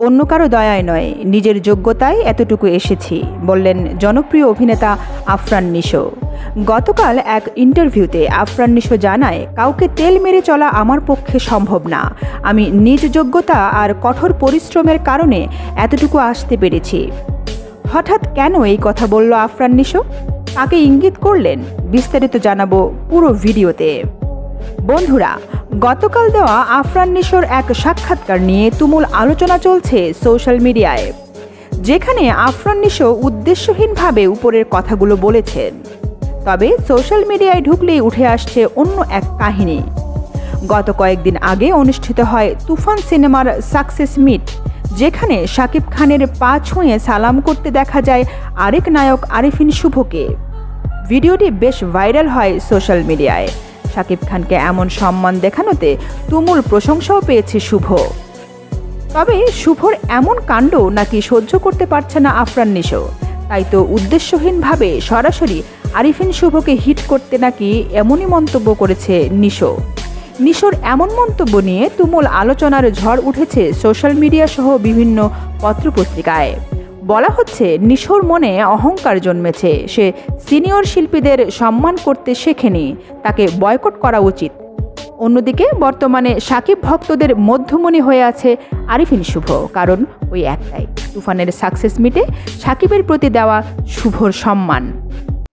অন্য কারো দয়ায় নয়, নিজের যোগ্যতায় এতটুকু এসেছি, বললেন জনপ্রিয় অভিনেতা আফরান নিশো। গতকাল এক ইন্টারভিউতে আফরান নিশো জানায়, কাউকে তেল মেরে চলা আমার পক্ষে সম্ভব না। আমি নিজ যোগ্যতা আর কঠোর পরিশ্রমের কারণে এতটুকু আসতে পেরেছি। হঠাৎ কেন এই কথা বলল আফরান নিশো? তাকে ইঙ্গিত করলেন? বিস্তারিত জানাবো পুরো ভিডিওতে। বন্ধুরা, গতকাল দেওয়া আফরান নিশোর এক সাক্ষাৎকার নিয়ে তুমুল আলোচনা চলছে সোশ্যাল মিডিয়ায়, যেখানে আফরান নিশো উদ্দেশ্যহীনভাবে উপরের কথাগুলো বলেছেন। তবে সোশ্যাল মিডিয়ায় ঢুকলেই উঠে আসছে অন্য এক কাহিনী। গত কয়েকদিন আগে অনুষ্ঠিত হয় তুফান সিনেমার সাকসেস মিট, যেখানে শাকিব খানের পা ছুঁয়ে সালাম করতে দেখা যায় আরেক নায়ক আরিফিন শুভকে। ভিডিওটি বেশ ভাইরাল হয় সোশ্যাল মিডিয়ায়। শাকিব খানকে এমন সম্মান দেখানোতে তুমুল প্রশংসাও পেয়েছে শুভ। তবে শুভর এমন কাণ্ড নাকি সহ্য করতে পারছে না আফরান নিশো, তাই তো উদ্দেশ্যহীনভাবে সরাসরি আরিফিন শুভকে হিট করতে নাকি এমনই মন্তব্য করেছে নিশো। নিশোর এমন মন্তব্য নিয়ে তুমুল আলোচনার ঝড় উঠেছে সোশ্যাল মিডিয়া সহ বিভিন্ন পত্রপত্রিকায়। বলা হচ্ছে, নিশোর মনে অহংকার জন্মেছে, সে সিনিয়র শিল্পীদের সম্মান করতে শেখেনি, তাকে বয়কট করা উচিত। অন্যদিকে বর্তমানে শাকিব ভক্তদের মধ্যমণি হয়ে আছে আরিফিন শুভ, কারণ ওই একটাই, তুফানের সাকসেস মিটে শাকিবের প্রতি দেওয়া শুভর সম্মান।